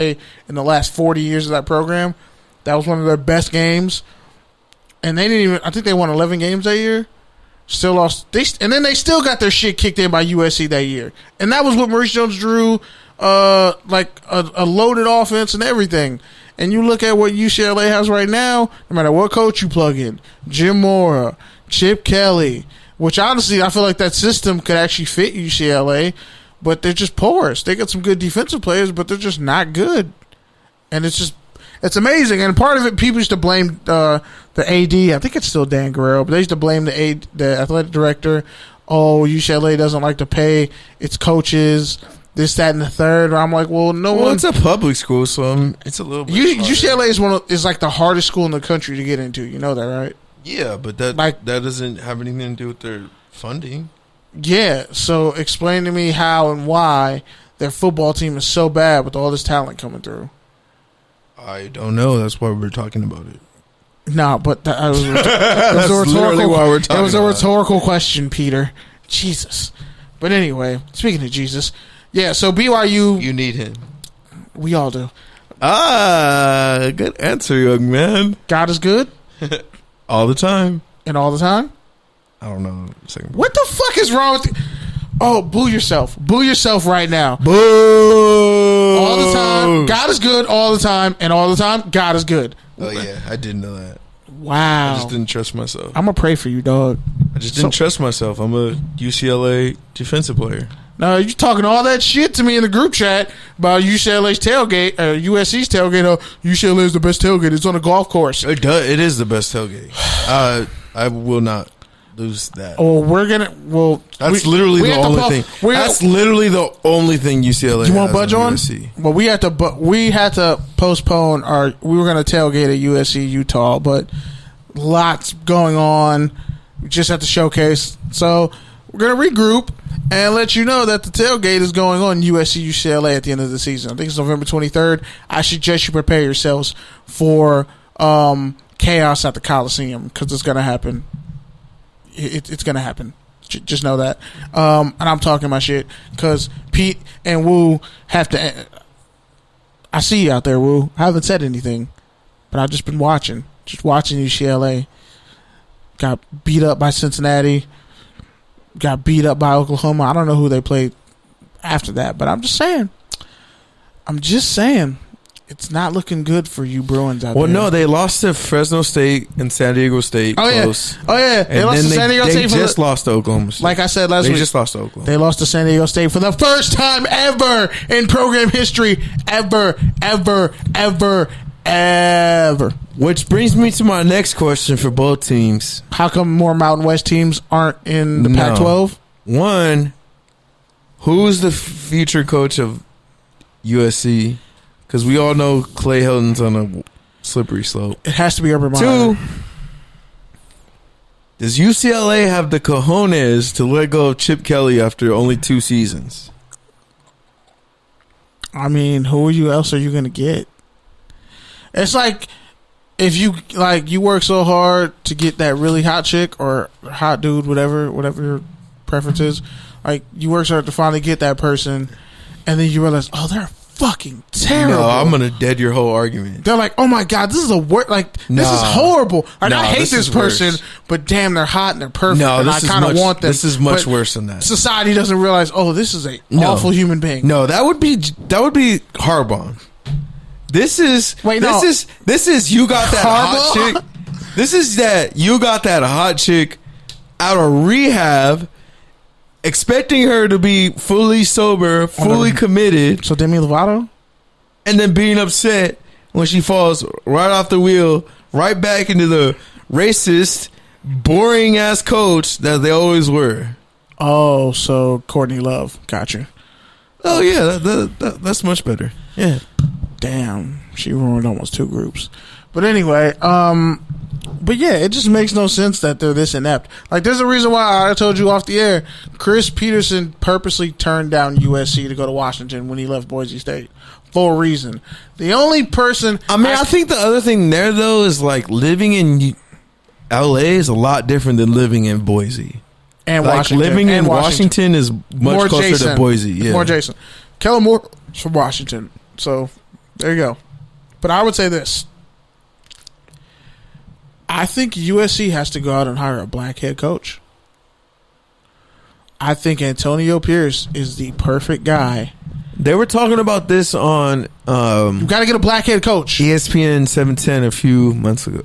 in the last 40 years of that program. That was one of their best games. And they didn't even, I think they won 11 games that year. Still lost. And then they still got their shit kicked in by USC that year. And that was what Maurice Jones-Drew, like a loaded offense and everything. And you look at what UCLA has right now, no matter what coach you plug in, Jim Mora, Chip Kelly, which honestly I feel like that system could actually fit UCLA, but they're just porous. They got some good defensive players, but they're just not good. And it's amazing. And part of it, people used to blame the AD. I think it's still Dan Guerrero, but they used to blame the athletic director. Oh, UCLA doesn't like to pay its coaches. This, that, and the third. I'm like, well, it's a public school, so it's a little bit. UCLA is like the hardest school in the country to get into. You know that, right? Yeah, but that doesn't have anything to do with their funding. Yeah, so explain to me how and why their football team is so bad with all this talent coming through. I don't know. That's why we're talking about it. No, but that was a rhetorical question, Peter. Jesus. But anyway, speaking of Jesus, yeah. So BYU, you need him. We all do. Good answer, young man. God is good all the time. And all the time. I don't know. What the fuck is wrong with you? Oh, boo yourself. Boo yourself right now. Boo. All the time. God is good all the time. And all the time, God is good. Oh, yeah. I didn't know that. Wow. I just didn't trust myself. I'm going to pray for you, dog. I just didn't trust myself. I'm a UCLA defensive player. No, you're talking all that shit to me in the group chat about UCLA's tailgate, or USC's tailgate. Oh, UCLA is the best tailgate. It's on a golf course. It is the best tailgate. I will not lose that. Oh, that's literally the only thing. That's literally the only thing UCLA. You won't budge on? USC. Well, we had to postpone we were going to tailgate at USC Utah, but lots going on. We just had to showcase, so we're going to regroup and let you know that the tailgate is going on USC UCLA at the end of the season. I think it's November 23rd. I suggest you prepare yourselves for chaos at the Coliseum, because it's going to happen. It's going to happen. Just know that. And I'm talking my shit because Pete and Woo have to. I see you out there, Woo. I haven't said anything, but I've just been watching. Just watching UCLA. Got beat up by Cincinnati. Got beat up by Oklahoma. I don't know who they played after that, but I'm just saying. It's not looking good for you Bruins out there. Well, no, they lost to Fresno State and San Diego State. Close. Yeah. They lost to San Diego State. They just lost to Oklahoma State. Like I said last week. They just lost to Oklahoma. They lost to San Diego State for the first time ever in program history. Ever. Which brings me to my next question for both teams. How come more Mountain West teams aren't in the Pac-12? One, who's the future coach of USC? Because we all know Clay Helton's on a slippery slope. It has to be Urban Meyer. 2, does UCLA have the cojones to let go of Chip Kelly after only 2 seasons? I mean, who else are you going to get? It's like if you work so hard to get that really hot chick or hot dude, whatever your preference is. Like, you work so hard to finally get that person, and then you realize, oh, they're fucking terrible. No, I'm gonna dead your whole argument. They're like, oh my god, this is this is horrible. Like, I hate this person, worse. But damn, they're hot and they're perfect. No, and I kind of want them. This is much worse than that. Society doesn't realize, oh, this is a awful human being. No, that would be Harbaugh. This is you got that hot chick. This is that you got that hot chick out of rehab, expecting her to be fully sober, fully committed. So Demi Lovato? And then being upset when she falls right off the wheel, right back into the racist, boring-ass coach that they always were. Oh, so Courtney Love. Gotcha. Oh, yeah. That's much better. Yeah. Damn. She ruined almost 2 groups. But anyway, but yeah, it just makes no sense that they're this inept. Like, there's a reason why I told you off the air. Chris Peterson purposely turned down USC to go to Washington when he left Boise State for a reason. The only person, I think the other thing there though is like living in LA is a lot different than living in Boise and like Washington. Living in Washington is much closer to Boise. Yeah, more Jason. Kellen Moore from Washington, so There you go. But I would say this. I think USC has to go out and hire a black head coach. I think Antonio Pierce is the perfect guy. They were talking about this on you got to get a black head coach. ESPN 710 a few months ago.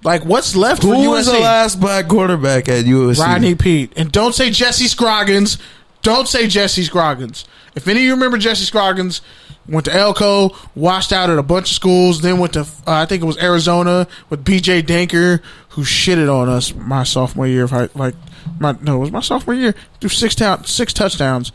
Like, what's left for USC? Who was the last black quarterback at USC? Rodney Peete. And don't say Jesse Scroggins. Don't say Jesse Scroggins. If any of you remember Jesse Scroggins, went to Elko, washed out at a bunch of schools, then went to, I think it was Arizona with B.J. Danker, who shitted on us my sophomore year of high, it was my sophomore year. Threw six touchdowns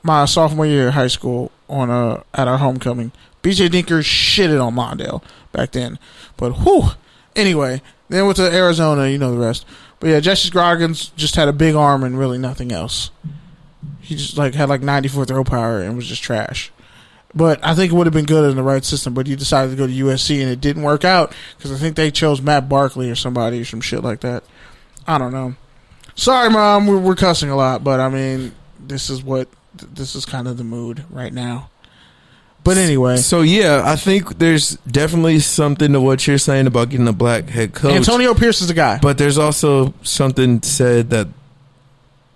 my sophomore year of high school on at our homecoming. B.J. Danker shitted on Mondale back then. But, whew. Anyway, then went to Arizona, you know the rest. But yeah, Jesse Scroggins just had a big arm and really nothing else. He just had 94 throw power and was just trash. But I think it would have been good in the right system. But he decided to go to USC and it didn't work out because I think they chose Matt Barkley or somebody or some shit like that. I don't know. Sorry, Mom, we're cussing a lot, but I mean, this is kind of the mood right now. But anyway. So, yeah, I think there's definitely something to what you're saying about getting a black head coach. Antonio Pierce is the guy. But there's also something said that,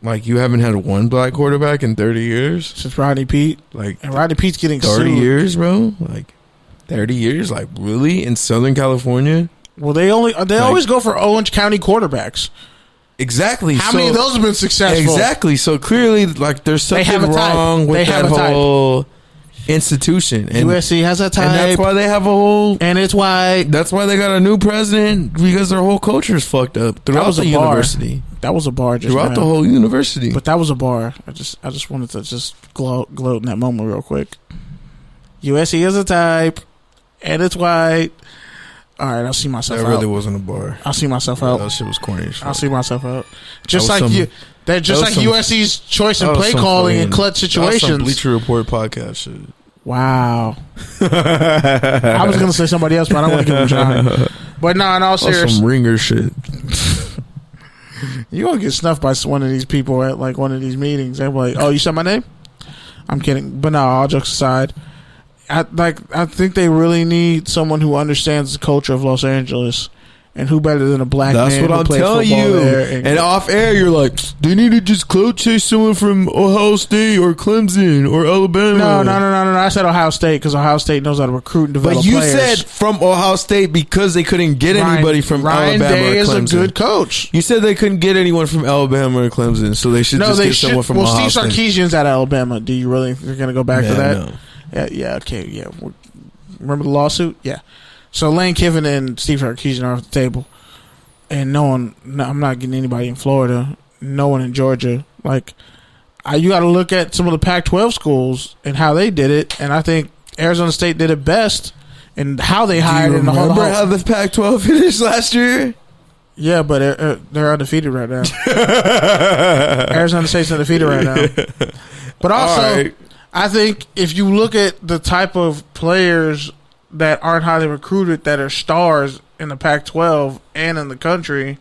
you haven't had one black quarterback in 30 years? Since Rodney Peete. And Rodney Pete's getting 30 sued. years, bro? 30 years? Really? In Southern California? Well, they always go for Orange County quarterbacks. Exactly. How many of those have been successful? Exactly. So, clearly, there's something wrong with that whole institution. And USC has a type. And that's why they have a whole... And it's why... That's why they got a new president, because their whole culture is fucked up throughout the university. That was a bar just throughout the whole university. But that was a bar. I just wanted to just gloat in that moment real quick. USC is a type, and it's white. All right, I'll see myself out. That really wasn't a bar. I'll see myself out. That shit was corny as shit. I'll see myself out. Just like USC's choice in play calling in clutch situations. That was some Bleacher Report podcast shit. Wow. I was gonna say somebody else, but I don't want to give him a shine. But no, in all seriousness, some ringer shit. You gonna get snuffed by one of these people at one of these meetings. They're like, "Oh, you said my name?" I'm kidding, but no. All jokes aside, I think they really need someone who understands the culture of Los Angeles, and who better than a black man? That's what I'm telling you. And off air, you're like, they need to just clout chase someone from Ohio State or Clemson or Alabama. No. I said Ohio State because Ohio State knows how to recruit and develop. But you players. said from Ohio State because they couldn't get anybody from Ryan Alabama Day or Clemson. is a good coach. You said they couldn't get anyone from Alabama or Clemson, so they should just get someone from Ohio State. Well, Steve Sarkisian's at Alabama. Do you really think you're going to go back to that? No. Yeah. Okay. Yeah. Remember the lawsuit? Yeah. So Lane Kiffin and Steve Sarkisian are off the table. And I'm not getting anybody in Florida. No one in Georgia. You got to look at some of the Pac-12 schools and how they did it. And I think Arizona State did it best and how they hired. Do you remember how the Pac-12 finished last year? Yeah, but they're undefeated right now. Arizona State's undefeated right now. But also, I think if you look at the type of players that aren't highly recruited that are stars in the Pac-12 and in the country,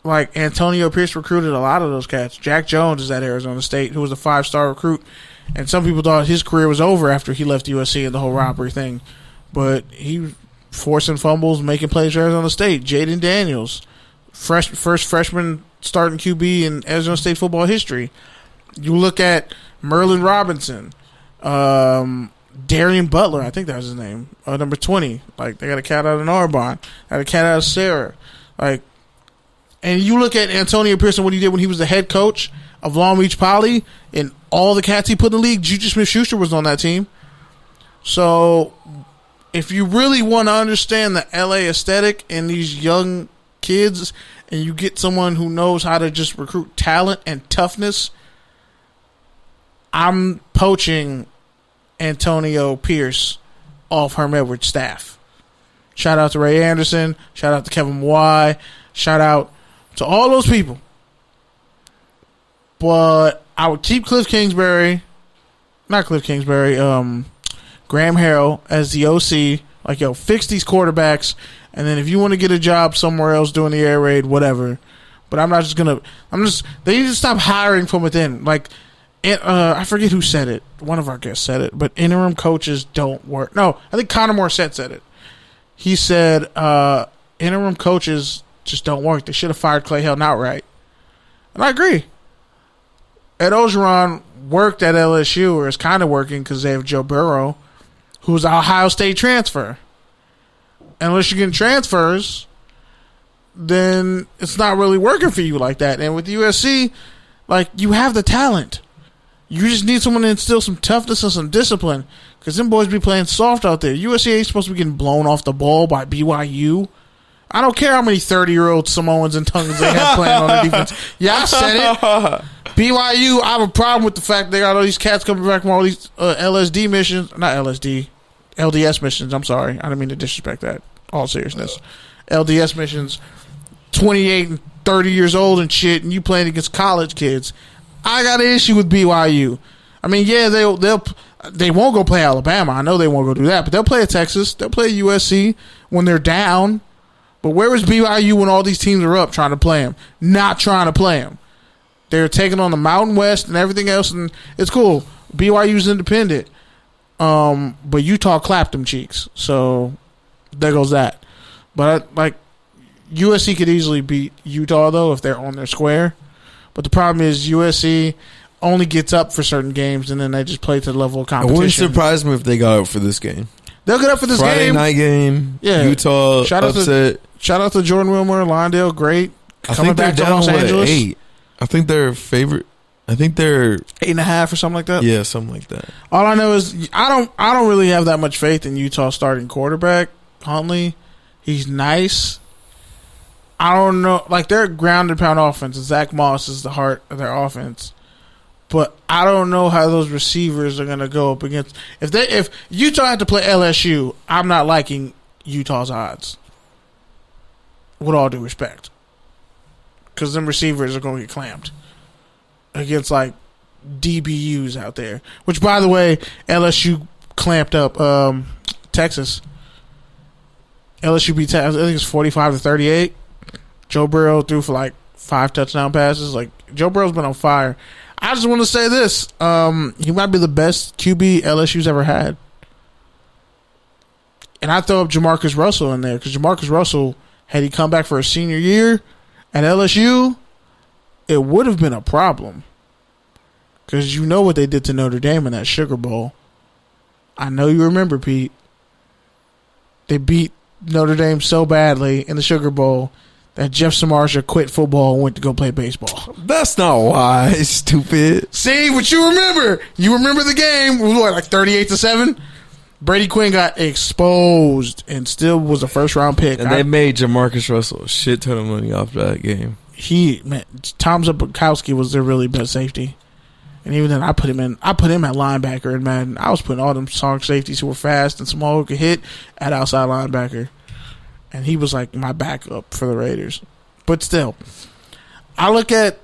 Antonio Pierce recruited a lot of those cats. Jack Jones is at Arizona State, who was a 5-star recruit, and some people thought his career was over after he left USC and the whole robbery thing, but he forcing fumbles, making plays for Arizona State. Jaden Daniels, first freshman starting QB in Arizona State football history. You look at Merlin Robinson, Darian Butler, I think that was his name, number 20. They got a cat out of Narbonne, got a cat out of Sarah. And you look at Antonio Pierce and what he did when he was the head coach of Long Beach Poly, and all the cats he put in the league. Juju Smith-Schuster was on that team. So, if you really want to understand the LA aesthetic and these young kids, and you get someone who knows how to just recruit talent and toughness, I'm poaching Antonio Pierce off Herm Edwards' staff. Shout out to Ray Anderson. Shout out to Kevin Mwai. Shout out to all those people. But I would keep Graham Harrell as the OC. Fix these quarterbacks, and then if you want to get a job somewhere else doing the air raid, whatever. But I'm not just gonna. They need to stop hiring from within. I forget who said it. One of our guests said it, but interim coaches don't work. No, I think Connor Morissette said it. He said interim coaches just don't work. They should have fired Clay Helton outright. And I agree. Ed Orgeron worked at LSU, or is kind of working because they have Joe Burrow, who's an Ohio State transfer. And unless you're getting transfers, then it's not really working for you like that. And with USC, like, you have the talent. You just need someone to instill some toughness and some discipline, because them boys be playing soft out there. USC ain't supposed to be getting blown off the ball by BYU. I don't care how many 30-year-old Samoans and tongues they have playing on the defense. Yeah, I said it. BYU, I have a problem with the fact they got all these cats coming back from all these LSD missions. Not LSD. LDS missions. I'm sorry. I didn't mean to disrespect that. All seriousness. LDS missions. 28 and 30 years old and shit, and you playing against college kids. I got an issue with BYU. I mean, yeah, they won't go play Alabama. I know they won't go do that, but they'll play at Texas. They'll play USC when they're down. But where was BYU when all these teams are up trying to play them? Not trying to play them. They're taking on the Mountain West and everything else, and it's cool. BYU's independent. But Utah clapped them cheeks. So there goes that. But USC could easily beat Utah, though, if they're on their square. But the problem is USC only gets up for certain games, and then they just play to the level of competition. It wouldn't surprise me if they got up for this game. They'll get up for this Friday night game. Yeah. Utah upset. Shout out to Jordan Wilmer, Londale, great. Coming back to Los Angeles. 8. I think they're favorite. I think they're 8.5 or something like that. Yeah, something like that. All I know is I don't really have that much faith in Utah starting quarterback Huntley. He's nice. I don't know, like, they're a ground and pound offense. Zach Moss is the heart of their offense, but I don't know how those receivers are going to go up against. If Utah had to play LSU, I'm not liking Utah's odds. With all due respect, because them receivers are going to get clamped against, like, DBUs out there. Which, by the way, LSU clamped up Texas. LSU beat Texas. I think it's 45-38. Joe Burrow threw for like 5 touchdown passes. Like, Joe Burrow's been on fire. I just want to say this: he might be the best QB LSU's ever had. And I throw up Jamarcus Russell in there, because Jamarcus Russell, had he come back for a senior year at LSU, it would have been a problem. Because you know what they did to Notre Dame in that Sugar Bowl. I know you remember, Pete. They beat Notre Dame so badly in the Sugar Bowl that Jeff Samardzija quit football and went to go play baseball. That's not why, stupid. See, what you remember. You remember the game. It was what, like 38-7? Brady Quinn got exposed and still was a first-round pick. And they made Jamarcus Russell a shit ton of money off that game. Tom Coughlin was their really best safety. And even then, I put him at linebacker in Madden. I was putting all them strong safeties who were fast and small who could hit at outside linebacker. And he was like my backup for the Raiders. But still, I look at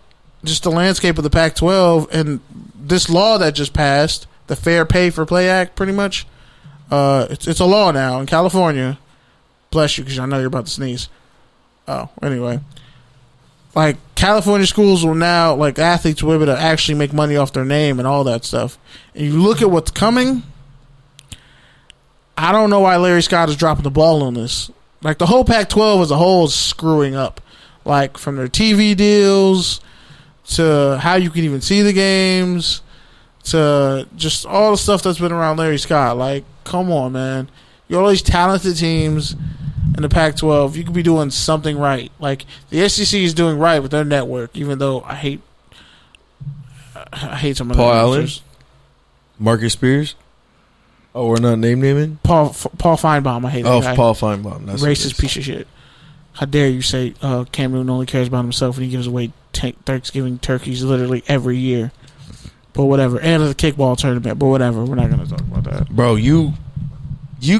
just the landscape of the Pac-12 and this law that just passed, the Fair Pay for Play Act, pretty much. It's a law now in California. Bless you, because I know you're about to sneeze. Oh, anyway. Like, California schools will now, like, athletes will be able to actually make money off their name and all that stuff. And you look at what's coming, I don't know why Larry Scott is dropping the ball on this. Like, the whole Pac-12 as a whole is screwing up. Like, from their TV deals to how you can even see the games to just all the stuff that's been around Larry Scott. Like, come on, man. You all these talented teams in the Pac-12, you could be doing something right. Like, the SEC is doing right with their network, even though I hate some of Paul the Allen, Marcus Spears. Oh, we're not naming? Paul Feinbaum. I hate that guy. Oh, Paul Feinbaum. That's racist piece of shit. How dare you say Cam Newton only cares about himself when he gives away Thanksgiving turkeys literally every year. But whatever. And the kickball tournament. But whatever. We're not going to talk about that. Bro, you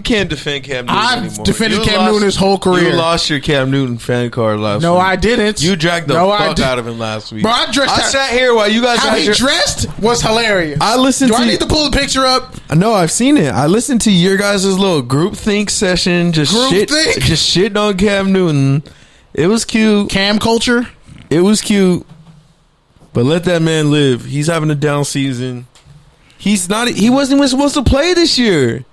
can't defend Cam Newton anymore. I've defended Cam Newton his whole career. You lost your Cam Newton fan card last week. No, I didn't. You dragged the fuck out of him last week. Bro, I sat here while you guys... How he dressed was hilarious. I need to pull the picture up? No, I've seen it. I listened to your guys' little group think session. Just shitting on Cam Newton. It was cute. Cam culture? It was cute. But let that man live. He's having a down season. He wasn't even supposed to play this year.